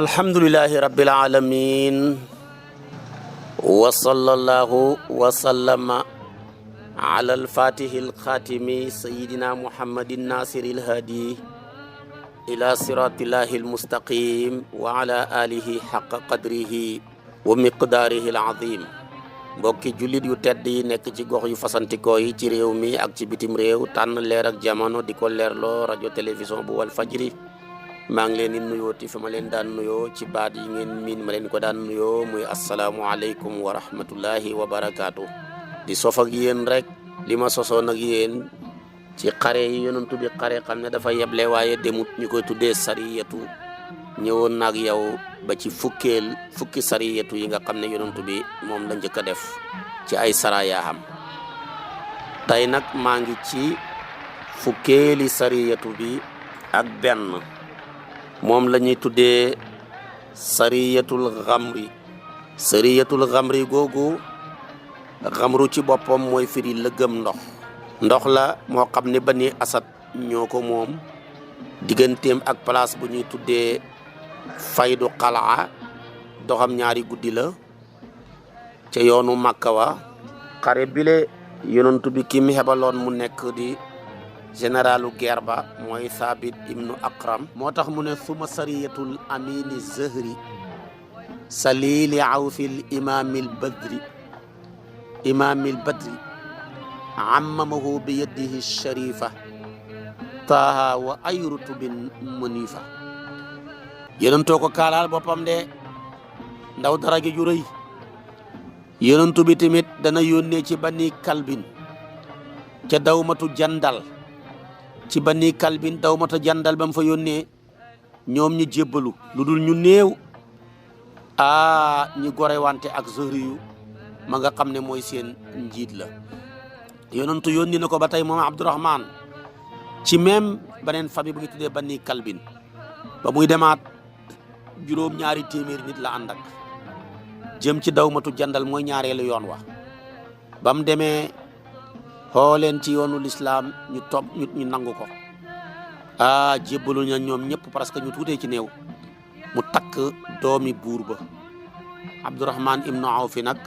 alhamdulillahi rabbil alamin wa sallallahu wa sallama ala al-fatihi al-khatimi sayyidina muhammadin nasiril hadi ila siratillahi al-mustaqim wa ala alihi haqqa qadrihi wa miqdarihi al-azim. mbokki jullit yu tedd yi nekk ci gox yu fasantikoo yi ci réew mi ak ci bitim réew tànn leer ak jamono di ko leerloo rajo télévision bu wal fajri maa ngi leen di nuyooti fa ma leen daan nuyoo ci baat yi ngeen miin ma leen ko daan nuyoo muy asalaamualeykum wa rahmatullahi wa barakaatu. di sof ak yéen rek li ma sosoon ak yéen ci xare yi yonentu bi xare xam ne dafa yeble waaye demut ñu koy tuddee sariyatu ñëwoon naag yow ba ci fukki sariyatu yi nga xam ne yonentu bi moom la njëkk a def ci ay sarayaaxam. tey nag maa ngi ci fukkeeli sariyatu bi ak benn moom la ñuy tuddee sariyatul xamri googu xamru ci boppam mooy firi lëggëm ndox la moo xam ne Bani Asad ñoo ko moom digganteem ak place bu ñuy tuddee faydu xalaa doxam ñaari guddi la ca yoonu Makka wa xare bile yonentu bi ki mi xebaloon mu nekk di généralu guerre ba mooy Thabit ibnu Akram moo tax mu ne suma sariyatul amini zahri salili awfil imamil badri ammamahu bi yadihi sharifa taaha wa ayrutu bin munifa. yonentoo ko kaalaal boppam de ndaw dara gi ju rëy yonentu bi tamit dana yónnee ci Bani Kalbin ca dawmatu jandal ci Bani Kalbin dawmatu jandal ba mu fa yónnee ñoom ñu jébbalu lu dul ñu néew ñi gore wante ak Zuhri ma nga xam ne mooy seen njiit la. yonentu yónni na ko ba tey moom Abdurahman ci même beneen famille bu ngi tuddee Bani Kalbin ba muy demaat juróom-ñaari téeméeri nit la ànd ak jëm ci dawmatu jandal mooy ñaareelu yoon wa ba mu demee xooleen ci yoonu lislaam ñu topp ñu nangu ko jébbalu na ñoom ñëpp parce que ñu tuutee ci néew mu takk doomi buur ba Abdurahman ibnu Awfi nag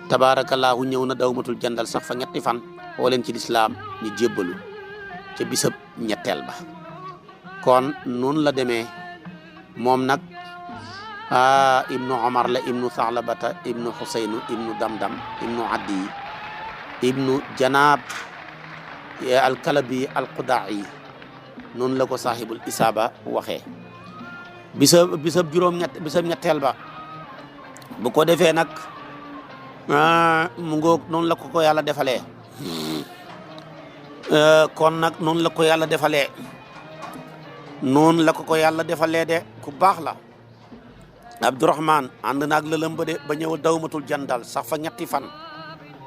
tabaarakallaahu ñëw na dawmatul jandal sax fa ñetti fan xooleen ci lislaam ñu jébbalu ca bisab ñetteel ba. kon noonu la demee moom nag ibnu Omar la ibnu Thalabata ibnu Xuseynu ibnu Damdam ibnu Addi ibnu Janaab al-Kalabi al-Qudaai noonu la ko saaxibul isaaba waxee bisab ñetteel ba bu ko defee nag mu ngoog noonu la ko yàlla defalee kon nag noonu la ko yàlla defalee de ku baax la Abdurahman ànd naag lëlëm ba de ba ñëw dawmatul jandal sax fa ñetti fan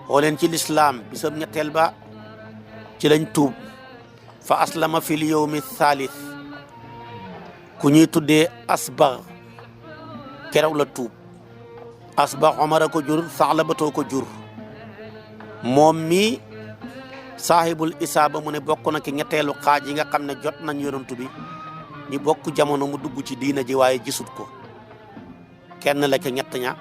xooleen ci lislaam bisab ñetteel ba ci lañ tuub fa aslama fil yawmi thalith ku ñuy tuddee Asbax keroog la tuub. Asbax Omar a ko jur Saxlabatoo ko jur moom mi saahibul isaaba mu ne bokk na ki ñetteelu xaaj yi nga xam ne jot nañ yonantu bi ñi bokk jamono mu dugg ci diina ji waaye gisut ko kenn la ca ñett ña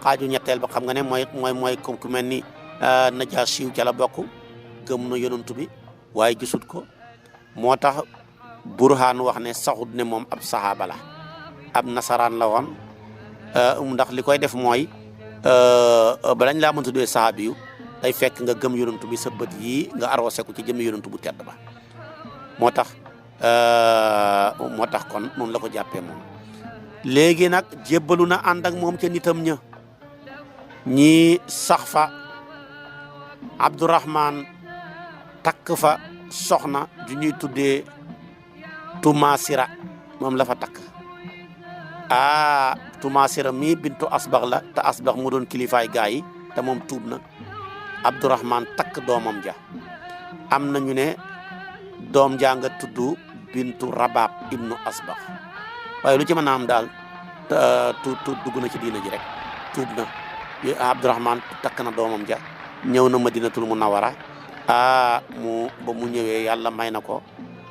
xaaju ñetteel ba xam nga ne mooy ku mel ni Najaasi ca la bokk gëm na yonantu bi waaye gisut ko moo tax Burhaan wax ne saxut ne moom ab sahaaba la ab nasaraan la woon ndax li koy def mooy balañ laa mën tuddee sahabi yu day fekk nga gëm yonantu bi sa bët yii nga arrosé ko ci jëmmi yonantu bu tedd ba moo tax kon noonu la ko jàppee moom. léegi nag jébbalu na ànd ak moom ca nitam ña ñii sax fa Abdurahman takk fa soxna ju ñuy tuddee Tumaasira moom la fa takk Tumaasira mi bintu Asbax la te Asbax mu doon kilifaay gaa yi te moom tuub na Abdurahman takk doomam ja am na ñu ne doom jaa nga tudd bintu Rabaab ibnu Asbax waaye lu ci mën a am daal dugg na ci diina ji rek tuub na Abdurahman takk na doomam ja ñëw na Madinatul Munawwara ba mu ñëwee yàlla may na ko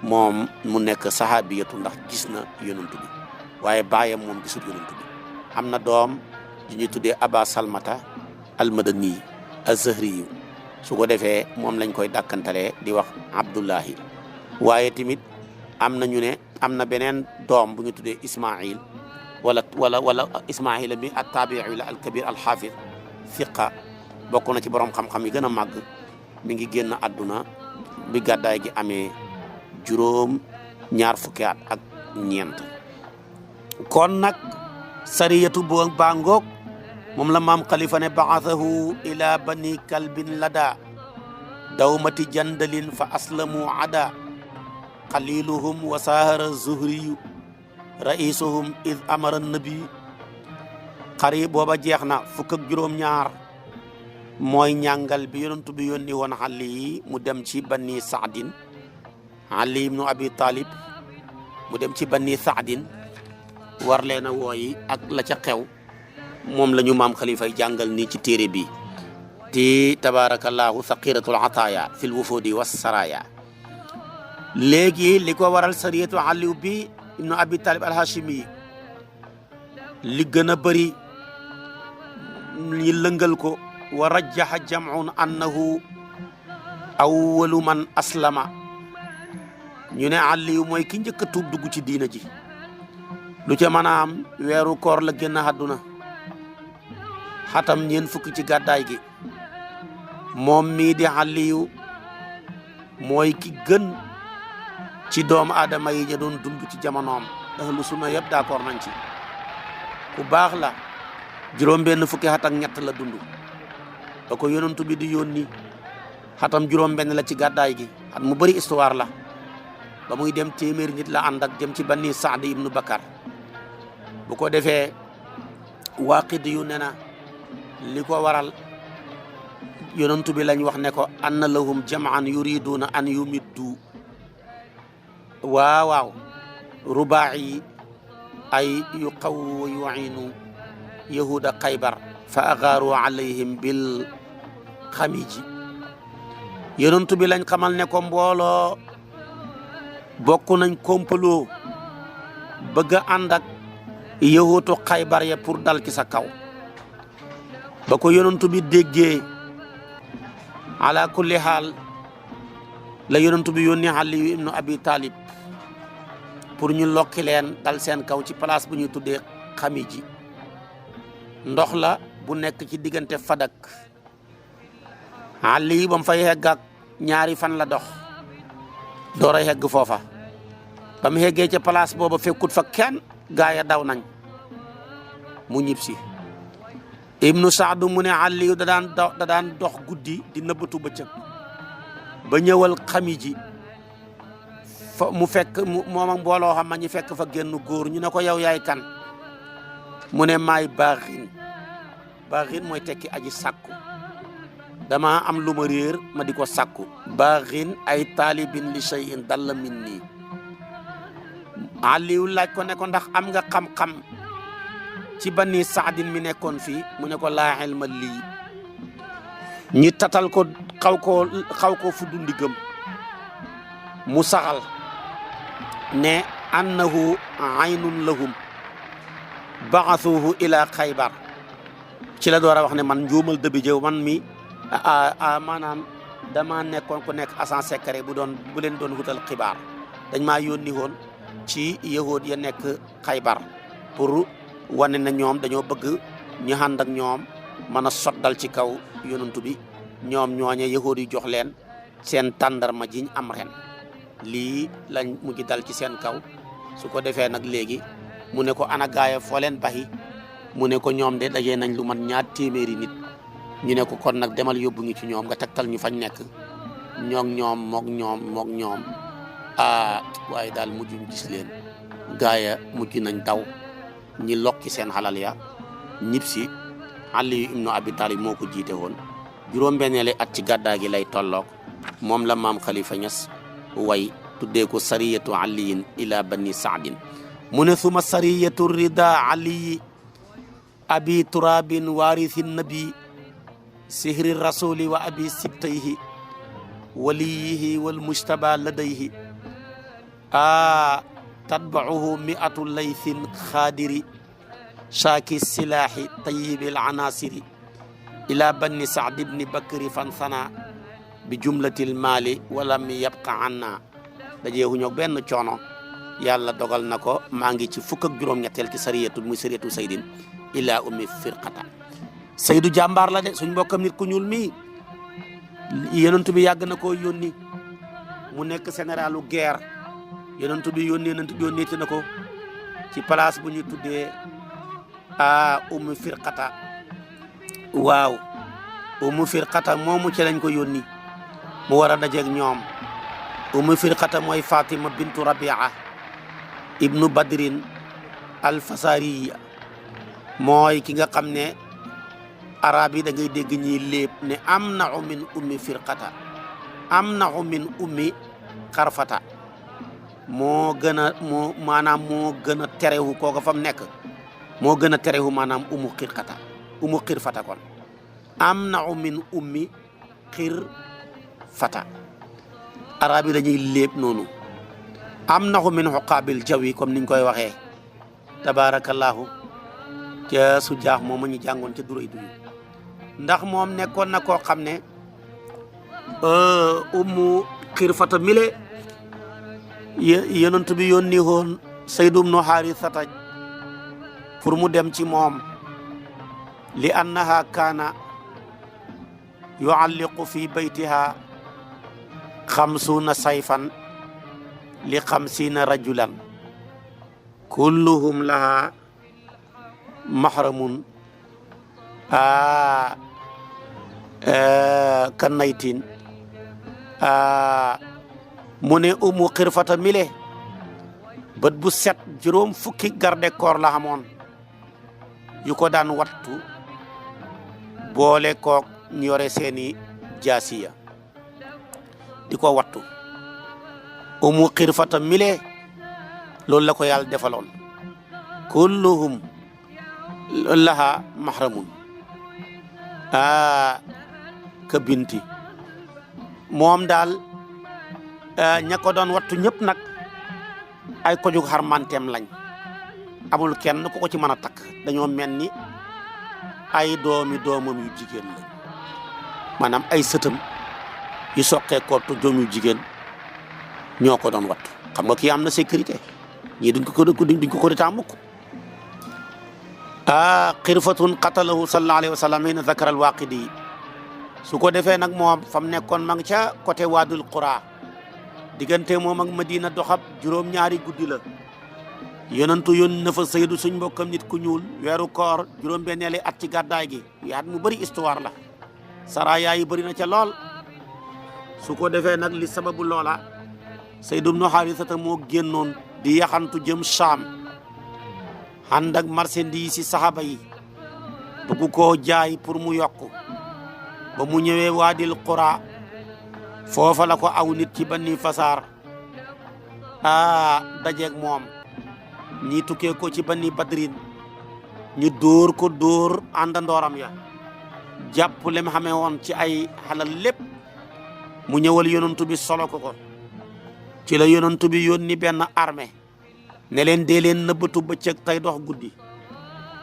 moom mu nekk sahaabiyatu ndax gis na yonantu bi waaye baayam moom gisul yonent bi am na doom ji ñuy tuddee Aba Salmata al-Madani az-Zahri su ko defee moom lañ koy dàkkantalee di wax Abdullahi waaye tamit am na ñu ne am na beneen doom bu ñu tuddee Ismail wala Ismaila bi at-Tabi'i la al-Kabir al-Hafiz fiqa bokk na ci borom xam-xam yi gën a màgg mi ngi génn àdduna bi gàddaay gi amee juróom ñaar fukki at ak ñeent kon nag sariyatu baa ngoog moom la maam Khalifa ne ba'athahu ila bani kalbin lada dawmati jandalin fa aslamu ada qaliluhum wa sahara zuhriyu raisuhum id amara nabi xari booba jeex na fukk ak juróom ñaar mooy ñàngal bi yonentu bi yónni woon xali yi mu dem ci bani saadin Ali ibnu Abi Talib mu dem ci bani saadin war leen a wooyi ak la ca xew moom la ñu maam Khalifa jàngal nii ci téere bi ti tabarakallahu saqiratul ataaya fil wufudi was saraya léegi li ko waral sariyatu Ali bi ibnu Abi Talib al-Hashimi li gën a bëri ñi lëngal ko wa rajjaha jam'un annahu awwalu man aslama ñu ne Aliyu mooy ki njëkk a tuub dugg ci diina ji lu ca mën a am weeru koor la génn àdduna xatam ñeen fukk ci gàddaay gi moom mii di Aliyu mooy ki gën ci doomu aadama yi ñu doon dund ci jamonoom ahlu sunna yëpp d'accord nañ ci ku baax la juróom benn fukki xat ak ñett la dund da ko yonentu bi di yónni xatam juróom benn la ci gàddaay gi at mu bëri histoire la ba muy dem téeméeri nit la ànd ak dem ci bani Saad ibnu Bakar bu ko defee Waaqid yu ne na li ko waral yonentu bi lañ wax ne ko anna lahum jam'an yuriduna an yumiddu waaw rubaa'i ay yuqawwu yu'inu yahuda Xaybar fa agaaru alayhim bil xamiji yonentu bi lañ xamal ne ko mbooloo bokk nañ kompaloo bëgg a ànd ak yahuutu Xaybar ya pour dal ci sa kaw ba ko yonentu bi déggee ala kulli haal la yonentu bi yónni Ali ibnu Abi Talib pour ñu lokki leen dal seen kaw ci place bu ñuy tuddee xamiji ndox la bu nekk ci diggante Fadak Ali ba mu fay hegg ak ñaari fan la dox door a hegg foofa ba mu heggee ca place booba fekkut fa kenn gaaya daw nañ mu ñib si Ibnu Saad mu ne Ali da daan dox guddi di nëbbatu bëccëg ba ñëwal xamiji fa mu fekk moom ak mbooloo xam ma ñu fekk fa génn góor ñu ne ko yow yaay kan mu ne maay baaxin mooy tekki aji sàkku dama am lu ma réer ma di ko sàkku baaxin ay taalibin li shay'in dalla min nii Aliou laaj ko ne ko ndax am nga xam-xam ci bani Saadin mi nekkoon fii mu ne ko laa ilma lii ñi tatal ko xaw ko fu dundi gëm mu saxal ne annahu aynun lahum ba'athuhu ila Xaybar ci la door a wax ne man njuumal dëbi jëw man mi maanaam dama nekkoon ku nekk agent secret bu leen doon wutal xibaar dañ maa yónni woon ci yahood ya nekk Xaybar pour wane na ñoom dañoo bëgg ñu ànd ak ñoom mën a soddal ci kaw yonantu bi ñoom ñooñe yahood yi jox leen seen tàndarma jiñ am ren lii lañ mujj dal ci seen kaw su ko defee nag léegi mu ne ko ana gaaya foo leen baxi mu ne ko ñoom de dajee nañ lu mat 200 nit ñu ne ko kon nag demal yóbbu ñu ci ñoom nga tegtal ñu fañ nekk mook ñoom waaye daal mujj ñu gis leen gaaya mujj nañ daw ñi lokki seen xalal ya ñib si Ali ibnu Abi Talib moo ko jiite woon juróom-benneeli at ci gàddaa gi lay tolloog moom la maam Khalifa Niass way tuddee ko sariyatu aliyin ila bani saadin mu ne suma sariyatu rida aliyi abi turabin waarithi nabi sihri rasuli wa abi sibtayhi waliyihi wal mujtaba ladayhi tatbauhu miatu laythin xaadiri shaaki silaahi tayibil anasiri ila banni saad ibni bakri fansana bi jumlatil maali walam yabqa anna dajeewuñu benn coono yàlla dogal na ko maa ngi ci fukk ak juróom-ñetteel ci sariyatu muy sariyatu saydin ila ummi firqata saydu jàmbaar la de suñ mbokkam nit ku ñuul mii yonent bi yàgg na koo yónni mu nekk généralu guerre yonent bi yónneeti na ko ci place bu ñuy tuddee ummi firqata waaw ummu firqata moomu ci lañ ko yónni mu war a dajeeg ñoom ummu firqata mooy Fatima bintu Rabia ibnu Badrin al-Fasariya mooy ki nga xam ne arab yi da ngay dégg ñiy léeb ne am na min ummi firqata am na min ummi xarfata moo gën a maanaam moo gën a terewu kooka fa mu nekk moo gën a terewu maanaam ummu xirfata kon am na min ummi xirfata arab yi dañuy léeb noonu am na min xuqaabil jawi comme niñ koy waxee tabarakallahu ca su jaax moom ma ñu jàngoon ca duray duyu ndax moom nekkoon na koo xam ne ummu xirfata mile yonent bi yónni woon Saydu bnu Haarisata pour mu dem ci moom li annaha kaana yualliqu fi baytiha xamsuuna sayfan li xamsiina rajulan kulluhum laha mahramun kan naytin mu ne umu xirfata mile bët bu set juróom fukki garde corps la xamoon yu ko daan wattu boole kook ñu yore seeni jaasiya di ko wattu umu xirfata mile loolu la ko yàlla defaloon kulluhum laha mahramun ka binti moom daal ña ko doon wattu ñëpp nag ay kojug xarmanteem lañ amul kenn ku ko ci mën a takk dañoo mel ni ay doomam yu jigéen lañ maanaam ay sëtam yu soqee ko doom yu jigéen ñoo ko doon wattu xam nga kii am na sécurité ñii duñ ko ritaa mukk xirfatun qatalahu sallallahu alayhi wa sallam hina zakara al-Waaqidi su ko defee nag moom fam nekkoon ma ngi ca côté Waadul Qura diggante moom ak Madina doxab juróom-ñaari guddi la yonentu yónni na fa Saydu suñ mbokkam nit ku ñuul weeru koor juróom-benneeli at ci gàddaay gi yaat mu bëri histoire la saraya yi bëri na ca lool su ko defee nag li sababu loola Saydu bnu Haarisata moo génnoon di yaxantu jëm Saam ànd ak marchandise yi saxaaba yi bëgg koo jaay pour mu yokk ba mu ñëwee Waadil Qura foofa la ko aw nit ci Bani Fasaar dajeeg moom ñi tukkee ko ci Bani Badrin ñu dóor ko dóor àndandooram ya jàpp lem xamee woon ci ay xalal lépp mu ñëwal yonantu bi solo ko ci la yonantu bi yónni benn armée ne leen dee leen nëbbatu bëccëg tey dox guddi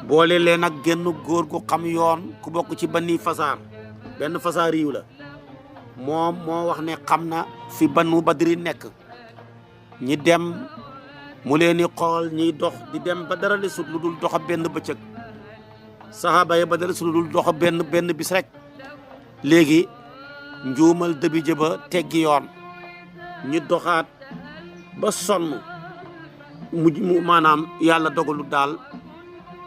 boole leen ak genn góor gu xam yoon ku bokk ci Bani Fasaar benn fasaar yiw la moom moo wax ne xam na fi Banu Badri nekk ñi dem mu leen di xool ñiy dox di dem ba dara li sut lu dul doxa benn bëccëg saxaaba yi ba dara sut lu dul doxa benn bis rek léegi njuumal dëbi jëba teggi yoon ñi doxaat ba sonn mu maanaam yàlla dogalu daal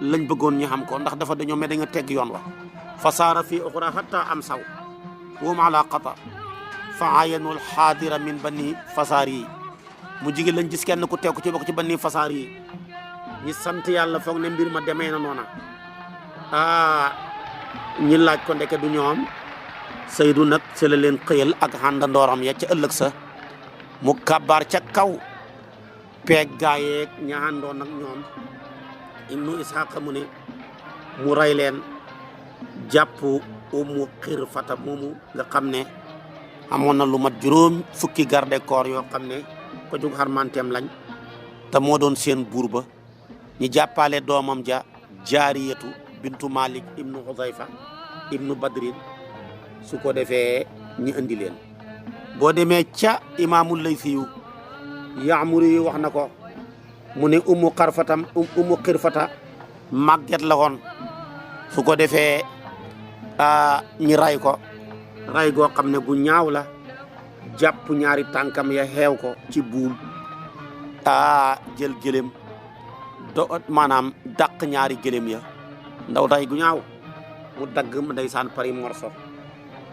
lañ bëggoon ñu xam ko ndax dafa dañoo mel dañoo tegg yoon wa fasaara fi uxra hatta am saw wum ala qata fa ayanul xaadira min Bani Fasaar yi mu jigéen lañ gis kenn ku teew ko ci bokk ci Bani Fasaar yi ñi sant yàlla foog ne mbir ma demee na noona ñi laaj ko ndeke du ñoom Saydu nag se la leen xëyal ak àndandooram ya ca ëllëg sa mu kabaar ca kaw peeg gaayeeg ña àndoon ak ñoom Ibnu Isxaaqa mu ne mu rey leen jàpp umu xirfata moomu nga xam ne amoon na lu mat juróom fukki garde corps yoo xam ne ko jug xarmanteem lañ te moo doon seen buur ba ñu jàppale doomam ja jaariyatu bintu malik ibnu xudayfa ibnu badrin su ko defee ñu indi leen boo demee ca imaamul laysiyu yaamuri yu wax na ko mu ne umu xirfata màgget la woon su ko defee ñi ray ko ray goo xam ne gu ñaaw la jàpp ñaari tànkam ya xeew ko ci buum jël gëlëm maanaam dàq ñaari gëlëm ya ndaw day gu ñaaw mu dagg ndeysaan pari morso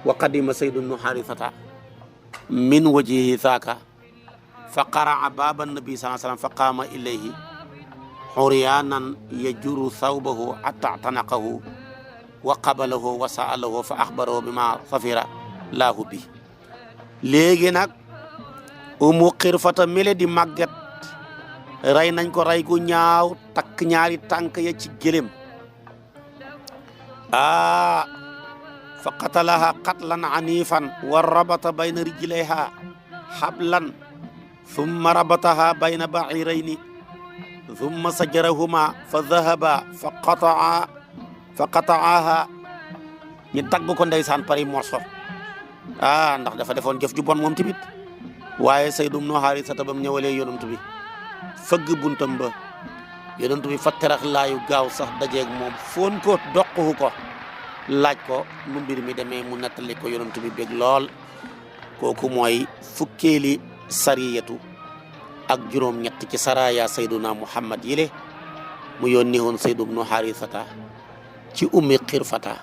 wa qadima saydu bnu xaarisata min wajihi saaka fa qaraa baaba nabi sallallahu alayhi wasallam fa qaama ilayhi xuriyaanan yajuru thawbahu hatta tanaqahu wa qabalahu wa sa'alahu fa axbarahu bima safira laahu bi léegi nag umu xirfata mele di màgget rey nañ ko rey gu ñaaw takk ñaari tànk ya ci gëlëm fa qatalaha qatlan anifan wa rabata bayna rijlayha hablan thumma rabataha bayna ba'irayni thumma sajarahuma fa dhahaba fa qata'aha ñu tagg ko ndeysaan pari morso ndax dafa defoon jëf ju bon moom tamit waaye Saydu bnu Haarisata bam ñëwalee yonent bi fëgg buntam ba yonent bi fa terax laayu gaaw sax dajeeg moom foon ko doqu ko laaj ko mu mbir mi demee mu nettali ko yonent bi bég lool kooku mooy fukkeeli sariyatu ak juróom ñett ci saraya sayduna muhammad yile mu yónni woon Saydu bnu Haarisata ci ummi xirfata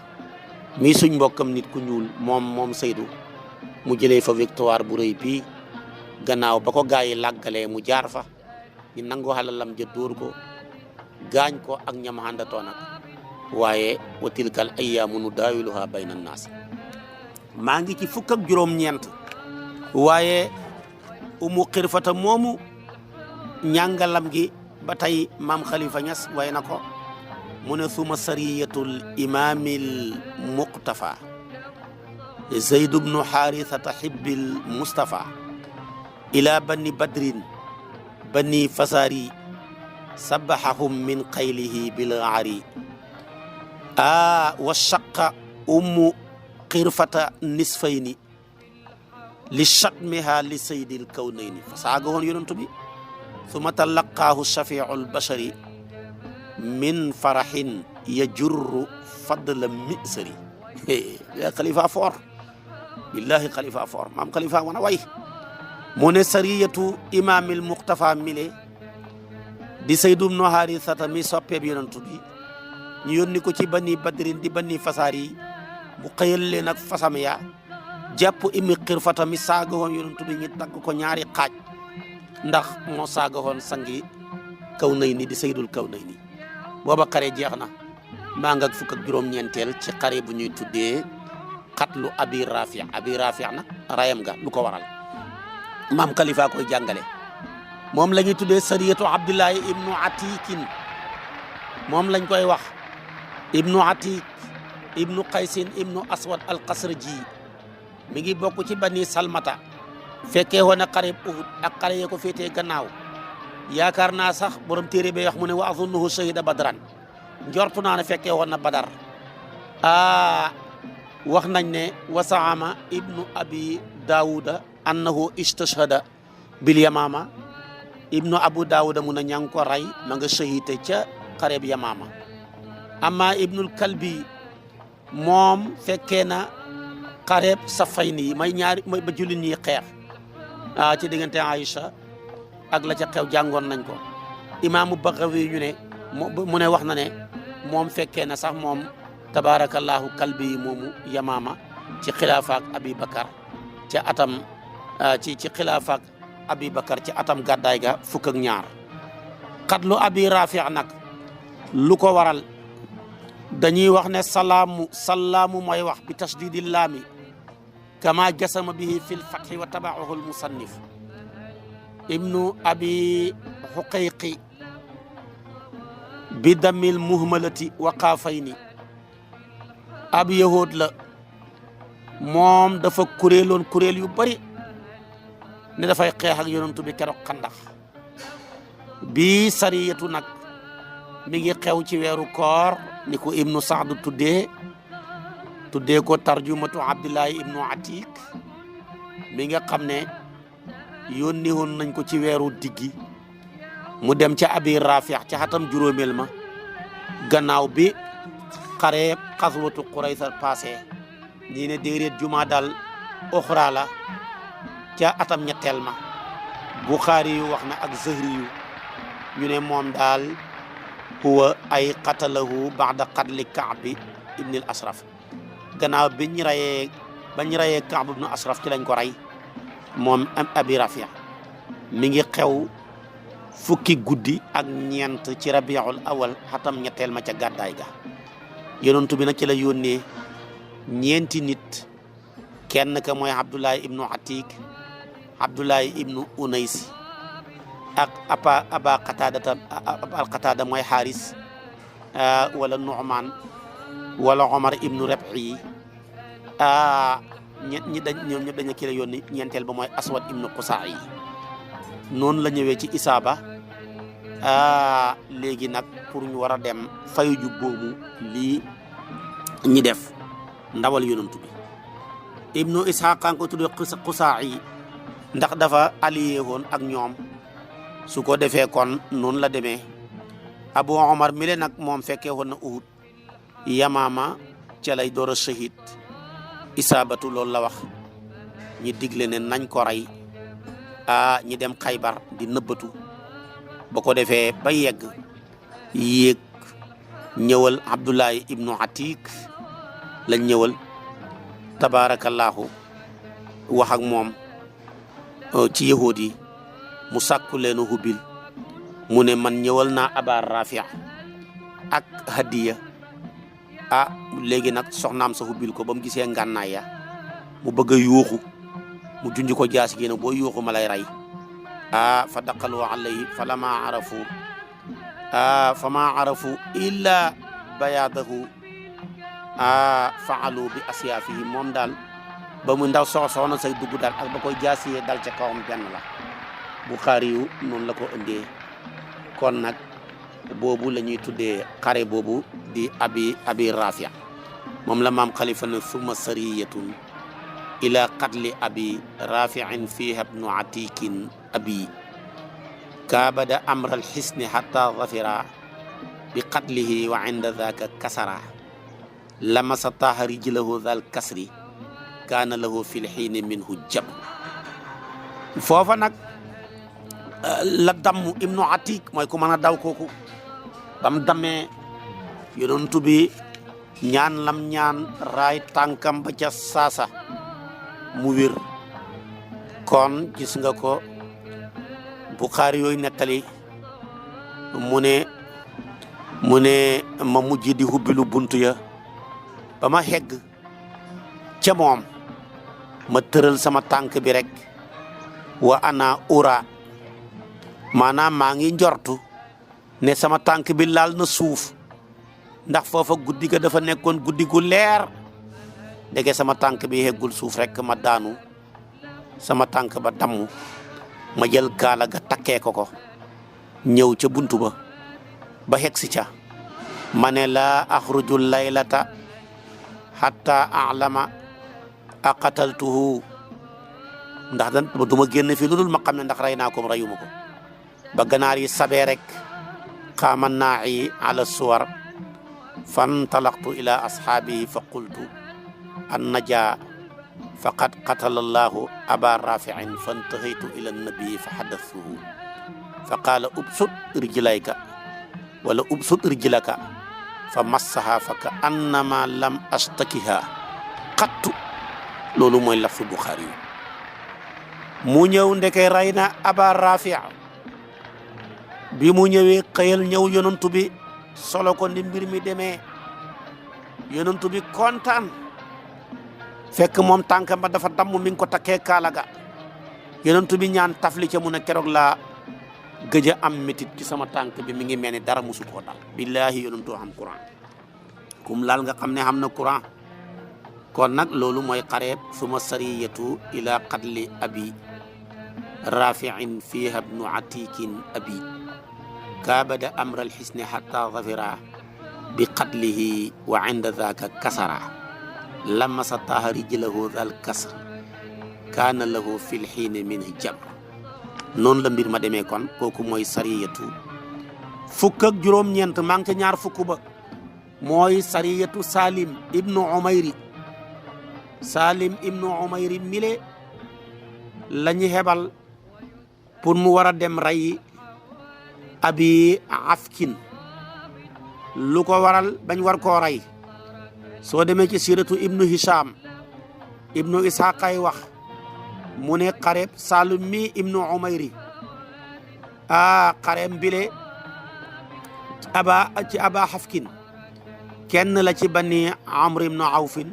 mi suñ mbokkam nit ku ñuul moom Saydu mu jëlee fa victoire bu rëy bii gannaaw ba ko gaa yi làggalee mu jaar fa ñu nangu xalalam ja dóor ko gaañ ko ak ñam àndatoon ak waaye wa tilkal ayyaamu nudaawiluhaa bayna naas maa ngi ci fukk ak juróom-ñeent waaye umu xirfata moomu ñàngalam gi ba tey maam Khalifa Niass way na ko mu ne suma sariyatul imaamil muqtafa Zayd bnu Haarisata hibbil Mustafa ila bani badrin bani fasari sabbahahum min qaylihi bil ari wa shaqqa ummu xirfata nisfayni li shatmiha li saydil kawnayni fa saaga woon yonent bi summa talaqaahu shafiul bashari min farahin yajurru fadla misari ya xalifa foor billahi xalifa foor maam xalifa wana way mu ne sariyatu imaamil muqtafa mile di Saydu bnu Haarisata mi soppeeb yonent bi ñu yónni ko ci bani badrin di bani fasaar yi bu xëyal leen ak fasam ya jàpp imi xirfata mi saaga woon yonent bi ñu dagg ko ñaari xaaj ndax moo saaga woon sangi Kawnayni di Saydul Kawnayni booba xare jeex na maa nga fukk ak juróom-ñeenteel ci xare bu ñuy tuddee xatlu abi rafi nag rayam ga lu ko waral maam Khalifa koy jàngale moom la ñuy tuddee sariyatu Abdullahi ibnu Atikin moom lañ koy wax ibnu Atik ibnu Qaysin ibnu Aswad al-Qasraji mi ngi bokk ci bani Salmata fekkee woon na xare Uhud ak xare ya ko féetee gannaaw yaakaar naa sax borom téere bi wax mu ne wa azunnuhu shahida badran njortu naa ne fekkee woon na Badar wax nañ ne wasaama ibnu abi Daawuda annahu istashhada bil yamama ibnu abu Daawuda mu ne ña ngi ko rey ma nga shahite ca xareb yamama amma ibnul kalbi moom fekkee na xareb Safayni may ba jullit ñi xeex ci diggante Aïcha ak la ca xew jàngoon nañ ko imaamu Baghawi ñu ne mu ne wax na ne moom fekkee na sax moom tabarakallahu kalbi moomu yamama ci xilaafaak Abi Bakar ca atam ci xilaafaak Abi Bakar ci atam gàddaay ga fukk ak ñaar xatlu abi rafi nag lu ko waral dañuy wax ne salaamu mooy wax bi tasdidi laami kama jasama bihi fi lfathi wa tabaahu lmusannif ibnu abi xuqayqi bi damil muhmalati wa qaafayni ab yahood la moom dafa kuréeloon kuréel yu bari ne dafay xeex ak yonent bi keroog xandax bi sariyatu nag mi ngi xew ci weeru koor ni ko ibnu Saad tuddee ko tarjumatu Abdullahi ibnu Atik mi nga xam ne yónni woon nañ ko ci weeru diggi mu dem ca Abi Rafi ca xatam juróomeel ma gannaaw bi xare xaswatu Qurayza passé ñii ne déedéet jumaadal oxra la ca atam ñetteel ma Buxaari yu wax na ak Zuhri yu ñu ne moom daal huwa ay qatalahu ba'da qatli Ka'b ibn al-Ashraf gannaaw bañ rayee Ka'b ibn al-Ashraf ci lañ ko rey moom Abi Rafi mi ngi xew fukki guddi ak ñeent ci rabiul awal xatam ñetteel ma ca gàddaay ga yonent bi nag ci la yónnee ñeenti nit kenn ka mooy Abdullahi ibnu Atik Abdullahi ibnu Unays ak aba Qatada mooy Haris wala Nu'man wala Omar ibnu Rab'i ñoom ñëpp dañu ki la yónni ñeenteel ba mooy Aswad ibnu Qusa'i noonu la ñëwee ci isaaba léegi nag pour ñu war a dem fayu ju boobu lii ñi def ndawal yonantu bi ibnu Ishaq kan ko tuddee Qusa'i ndax dafa allié woon ak ñoom su ko defee kon noonu la demee Abu Omar mi le nag moom fekkee woon na Uhud Yamaama ca lay door a shahid isaabatu loolu la wax ñi digle ne nañ ko rey ñi dem Xaybar di nëbbatu ba ko defee ba yegg yéeg ñëwal Abdullahi ibnu Atik lañ ñëwal tabaarakallaahu wax ak moom ci yahuud yi mu sàkku leen a hubbil mu ne man ñëwal naa Aba Rafi ak hadiya léegi nag soxnaam sa hubbil ko ba mu gisee ngànnaay ya mu bëgg a yuuxu mu junj ko jaasi gi ne boo yuuxu ma lay rey fa daqalu alayhi fa ma arafu illa bayaadahu faalu bi asyafihi moom daal ba mu ndaw soxna say dugg daal ak ba koy jaasiyee dal ca kawam benn la Buxaari yu noonu la ko indee kon nag boobu la ñuy tuddee xare boobu di abi Rafi moom la maam Xalifa ne summa sariyatun ila qatli abi rafi'in fiha ibnu Atikin abi kaabada amra alxisni hatta zafira bi qatlihi wa inda dhaka kasara lamasa taha rijlahu dhal kasri kaana lahu fi lxiini minhu jab foofa nag la damm ibnu Atik mooy ku mën a daw kooku bam dammee yonent bi ñaan lam ñaan raay tànkam ba ca saasa mu wér kon gis nga ko Buxaari yooyu nettali mu ne ma mujj di hubbilu buntu ya ba ma hegg ca moom ma tëral sama tànk bi rek wa ana ura maanaam maa ngi njortu ne sama tànk bi laal na suuf ndax foofa guddi ga dafa nekkoon guddi gu leer ndege sama tànk bi heggul suuf rek ma daanu sama tànk ba damm ma jël kaala ga takkee ko ñëw ca buntu ba hegg si ca ma ne laa axruju laylata hatta a'lama aqataltuhu ndax dan du ma génn fii lu dul ma xam ne ndax rey naa ko reyuma ko ba ganaar yi sabee rek qaama naa'i ala suwar fantalaqtu ila ashaabihi fa qultu an najaa faqad qatala allahu aba rafi'in fantahaytu ila nabii fa haddathuhu fa qaala ubsut rijlayka wala ubsut rijlaka fa massaha fa ka annama lam astakiha qattu loolu mooy lafzu Buxaari mu ñëw ndeke rey na aba rafi' bi mu ñëwee xëyal ñëw yonantu bi solo ko ni mbir mi demee yonantu bi kontaan fekk moom tànkam ba dafa damm mi ngi ko takkee kaala ga yonantu bi ñaan tafli ca mu ne keroog laa gëj a am métit ci sama tànk bi mi ngi mel ni dara musu koo dal billahi yonantu xam Quran kum laal nga xam ne xam na Quran kon nag loolu mooy xareeb suma sariyatu ila qatli abi rafi'in fiha ibnu Atikin abi kaabada amral xisni xatta zafira bi qatlihi wa inda zaaka kasara lamma sa taaha rijlahu zal kasr kaana lahu fil xiini min jab noonu la mbir ma demee kon kooku mooy sariyatu fukk ak juróom-ñeent manqué ñaar fukk ba mooy sariyatu Salim ibnu Umayri Salim ibnu Umayri mile la ñu hebal pour mu war a dem rey abi afkin lu ko waral bañ war koo rey soo demee ci siratu ibnu Hisham ibnu Ishaqay wax mu ne xareb Salim mi ibnu Umayri xareb bile aba xafkin kenn la ci bani Amr ibnu Awfin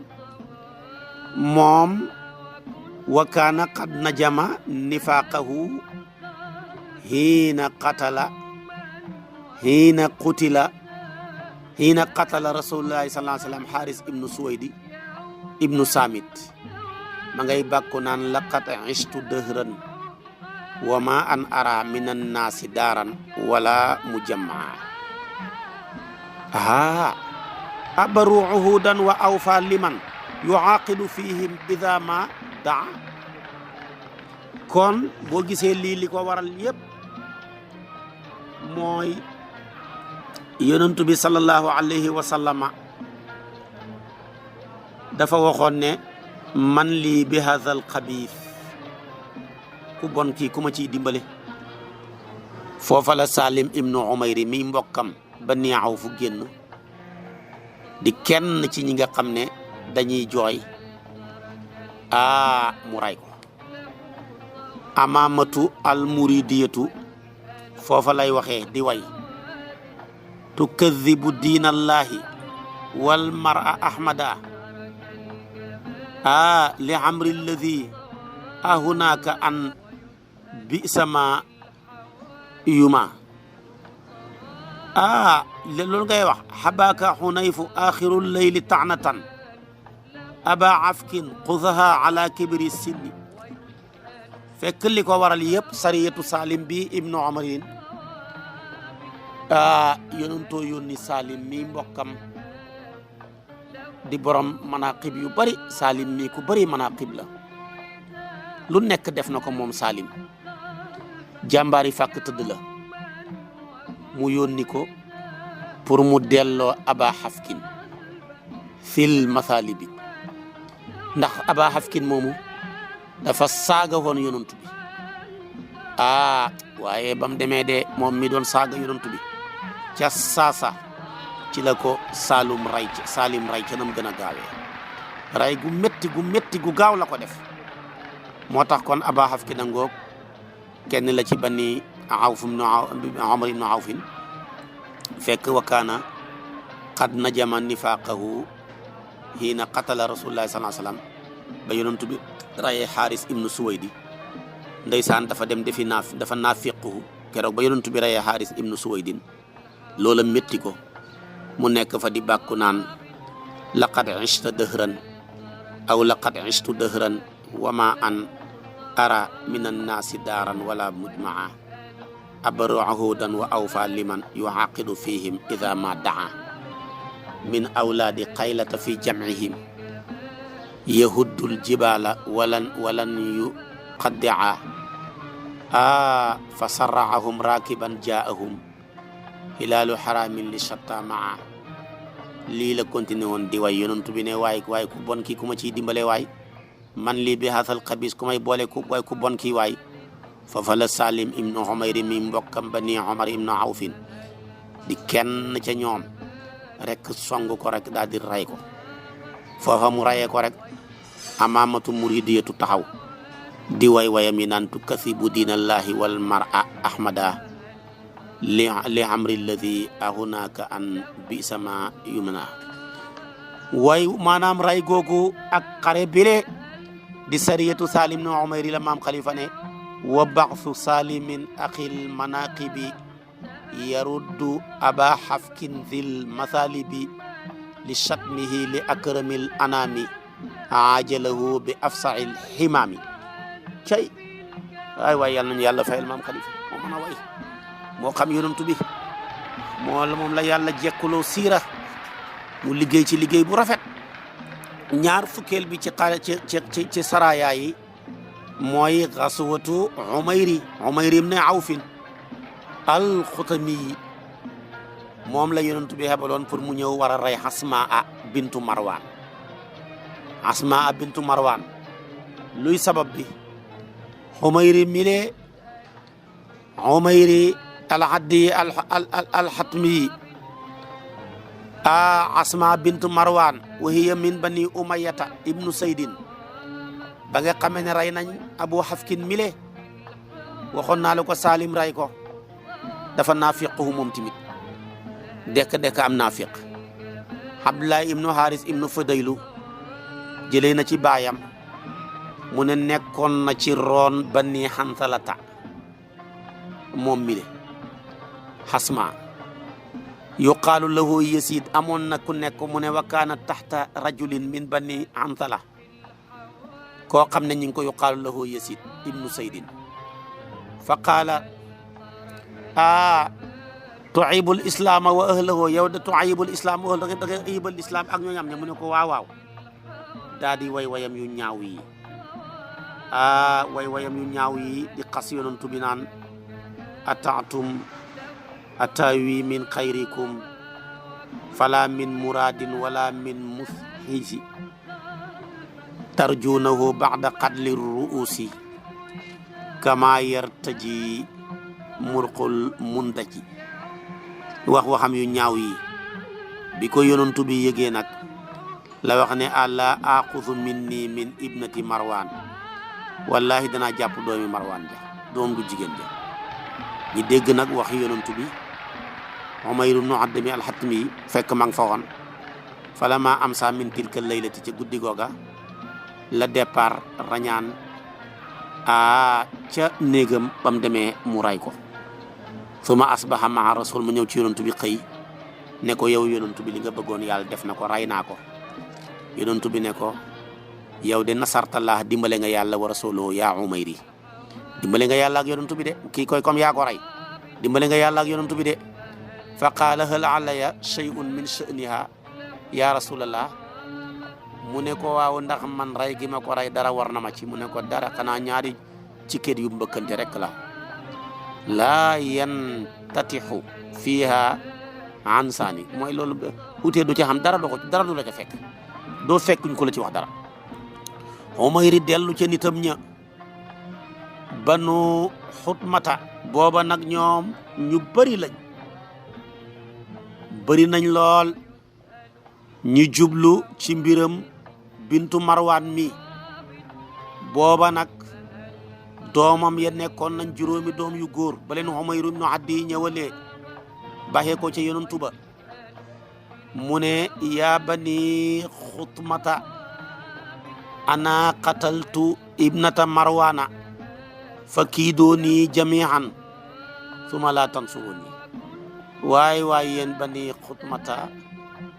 moom wa kaana qad najama nifaqahu hiina qatala rasulullahi sallallahu alayhi wa sallam Haris ibnu Suwaydi ibnu Samit ma ngay bàkku naan laqad ishtu dëhran wa ma an ara min annaasi daaran wala mujammaa abaru uhudan wa awfa liman yuaqidu fihim ida ma daa kon boo gisee lii li ko waral yëpp mooy yonentu bi sallallahu alayhi wa sallama dafa waxoon ne man lii bi hadha al xabiis ku bon kii ku ma ciy dimbale foofa la Salim ibnu Umayri mi mbokkam ba neexaw fu génn di kenn ci ñi nga xam ne dañuy jooy mu ray ko amaamatu al muridiyatu foofa lay waxee di way tukadibu diinallahi wal mar'a ahmada li amri alladi hunaka an bisama yuma loolu ngay wax xabaaka xunayfu axiru leyli taanatan aba afkin xudaha ala kibri sinni fekk li ko waral yëpp sariyatu Salim bi ibnu Umarin yonentoo yónni Salim mi mbokkam di borom manaqib yu bari Salim mi ku bari manaqib la lu nekk def na ko moom Salim jàmbaari fàkk tëdd la mu yónni ko pour mu delloo aba xafkin fil mathalibi ndax aba xafkin moomu dafa saaga woon yonantu bi waaye ba mu demee de moom mi doon saaga yonantu bi ca saasa ci la ko Salim ray ca nam gën a gaawee ray gu métti gu gaaw la ko def moo tax kon aba xafkin a ngoog kenn la ci bani Awf ibnu Amr ibnu Awfin fekk wa kaana qad najama nifaqahu hiina qatala rasulullahi sallallahu alayhi wa sallam ba yonantu bi rayee Haris ibnu Suwaydi ndeysaan dafa dem dafa naafiqu keroog ba yonantu bi rayee Haris ibnu Suwaydin loola métti ko mu nekk fa di bàkku naan laqad ishta dëhran aw laqad ishtu dëhran wa ma an ara min annaasi daaran wala mujmaa abaru ahudan wa awfa liman yuaqidu fihim ida ma daa min awlaadi qaylata fi jamcihim yahuddul jibaala walan yuqaddia fa sarraahum rakiban jaahum hilaalu xaraamin li shatta maa lii la continué woon di way yonentu bi ne waay ku bon kii ku ma ciy dimbale waay man lii bi haasal xabis ku may boole ku bon kii waay foofa la Salim ibnu Umayri mi mbokkam bani Umar ibnu Awfin di kenn ca ñoom rek song ko rek daal di ray ko foofa mu rayee ko rek amaamatu muridiyatu taxaw di wayam yi naan tukasibu diinallahi wal mar'a ahmada li amri alladi hunaka an bisama yumna way maanaam ray googu ak xare bile di sariyatu Salim ibnu Umayri la maam Khalifa ne wa baxsu Salimin axil manaqibi yaruddu aba xafkin zil mathalibi li shatmihi li akramil anami ajalahu bi afsail ximaami waay yàlla nañu yàlla fayal maam Khalifa moo mën a way moo xam yonantu bi moom la yàlla jekkuloo siira mu liggéey ci liggéey bu rafet. ñaar fukkeel bi ci saraya yi mooy xaswatu Umayr ibn Awf al-Xutami moom la yonent bi xebaloon pour mu ñëw war a rey Asmaa bintu Marwan luy sabab bi Umayr mile Umayr al-Addi al-Xatmi Asmaa bintu Marwan wa hiya min bani Umayyata ibnu Saydin ba nga xamee ne rey nañ Abu Hafkin mile waxoon naa la ko Salim rey ko dafa naafiqu moom tamit dekk am naafiq. Abdullah ibnu Haris ibnu Fudaylu jëlee na ci baayam mu ne nekkoon na ci roon bani Hansalata moom mile Asmaa yuqaalu lahu Yasid amoon na ku nekk mu ne wa kaana taxta rajulin min bani Hansala koo xam ne ñu ngi ko yuqaalu lahu Yasid ibnu Saydin fa qaala tu'ibul islaam wa ahlahu yow de tu'ibul islaam wa ahlahu da ngay ayibal islaam ak ñoo ñam ne mu ne ko waaw daa di wayam yu ñaaw yi wayam yu ñaaw yi di xas yonantu bi naan ataatum atawi min xayrikum fala min muradin wala min mushisi tarjunahu ba'da qadli ruusi kama yartaji murqul mundaji waxam yu ñaaw yi bi ko yonantu bi yëgee nag la wax ne alla aqudu minni min ibnati Marwan wallahi danaa jàpp doomi Marwan ja doom du jigéen ja ñi dégg nag wax yonantu bi Umayr ibn Admi al-Hatmi fekk ma nga fa woon falamma amsa min tilka laylati ca guddi googa la départ rañaan ca néegam bam demee mu ray ko suma asbaha maa rasul mu ñëw ci yonantu bi xëy ne ko yow yonantu bi li nga bëggoon yàlla def na ko ray naa ko yonantu bi ne ko yow de nasartallah dimbale nga yàlla wa rasuloo yaa Umayri dimbale nga yàlla ak yonantu bi de kii koy comme yaa ko ray dimbale nga yàlla ak yonantu bi de fa qaala hal alaya shay'un min sha'niha ya rasulallah mu ne ko waaw ndax man ray gi ma ko ray dara war na ma ci mu ne ko dara xanaa ñaari ci kër yu mbëkkante rek la laa yantatixu fiiha ansaani mooy loolu utee du ci xam dara du la ca fekk doo fekkuñ ko la ci wax dara. Umayr dellu ca nitam ña banu xutmata booba nag ñoom ñu bëri nañ lool ñu jublu ci mbiram bintu Marwan mi booba nag doomam ya nekkoon nañ juróomi doom yu góor ba leen Umayr ibn Addi ñëwalee baxee ko ca yonantu ba mu ne yaa bani xutmata ana qataltu ibnata Marwana fa kiidooni jami'an suma la tansuruni waay yéen bani xutmata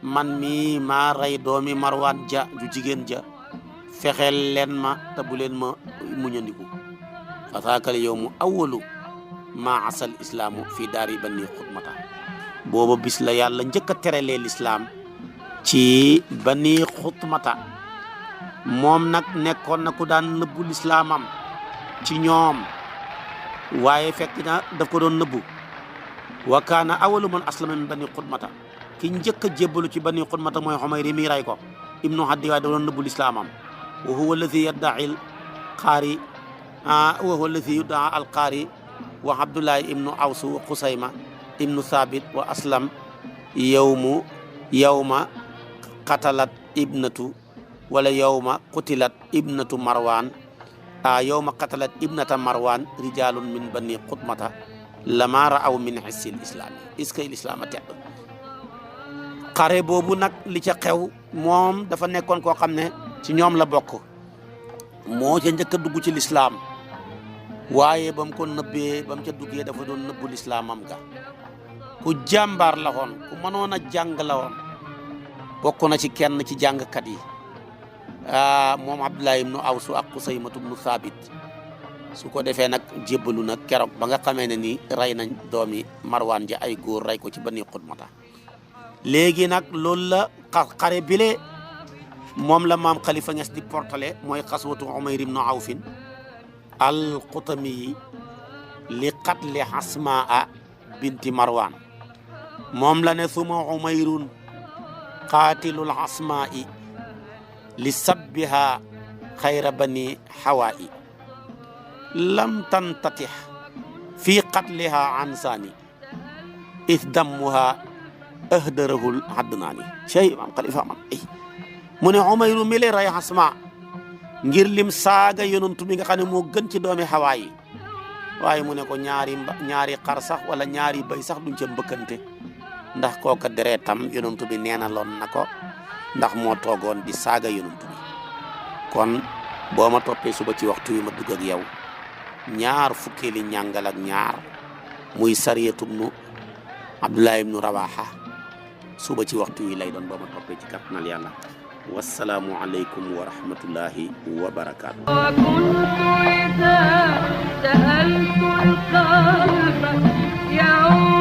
man mi maa rey doomi Marwan ja ju jigéen ja fexeel leen ma te bu leen ma muñandiku fa zaakal yawmu awwalu ma asal islaamu fi daari bani xutmata booba bis la yàlla njëkk a terelee lislaam ci bani xutmata moom nag nekkoon na ku daan nëbbu lislaamam ci ñoom waaye fekk na daf ko doon nëbbu wa kaana awalu man aslama min bani xutmata ki njëkk a jébbalu ci bani xutmata mooy Umayr mi ray ko ibnu Addi waaye da doon nëbbu lislaamam wa huwa alladi yadda'i al-qaari wa huwa alladi yudda'a al-qaari wa Abdullahi ibnu Aws wa Xusayma ibnu Thabit wa aslam yawma qatalat ibnatu wala yawma qutilat ibnatu Marwan yawma qatalat ibnata Marwan rijalun min bani xutmata lama ra'aw min hissil islami est-ce que l'islam a tedd xare boobu nag li ca xew moom dafa nekkoon koo xam ne ci ñoom la bokk moo ca njëkk a dugg ci lislaam waaye ba mu ko nëbbee ba mu ca duggee dafa doon nëbbu lislaamam ga ku jàmbaar la woon ku mënoon a jàng la woon bokk na ci kenn ci jàngkat yi moom Abdullah ibnu Aws ak Xusaymatu ibnu Thabit su ko defee nag jébbalu nag keroog ba nga xamee ne ni rey nañ doomi Marwaan ja ay góor rey ko ci Bani Xudmata léegi nag loolu la xare bile moom la maam Khalifa Niass di portale mooy xaswatu Umayr ibn Awfin al Qutami li qatli Asmaa binti Marwaan moom la ne suma Umayrun qaatilul Asmaa'i li sabbiha xayra bani Hawaa'i lam tantatix fi qatliha ansaani is dammuha ahdarahul adnaani cey maam Khalifa man ay mu ne Umayru mi ray Asma ngir lim saaga yonantu bi nga xam ne moo gën ci doomi Hawa yi waaye mu ne ko ñaari xar sax wala ñaari bay sax duñ ca mbëkkante ndax kooka deretam yonantu bi neena loon na ko ndax moo toogoon di saaga yonantu bi kon boo ma toppee suba ci waxtu wi ma dugg ak yow ñaar fukkeeli ñàngal ak ñaar muy Sariyatu ibnu Abdullah ibnu Rawaha suba ci waxtu wi lay doon boo ma toppee ci kàttanal yàlla wassalaamu aleykum wa rahmatullahi wa barakaatu. وكنت إذا سألت القلب يعود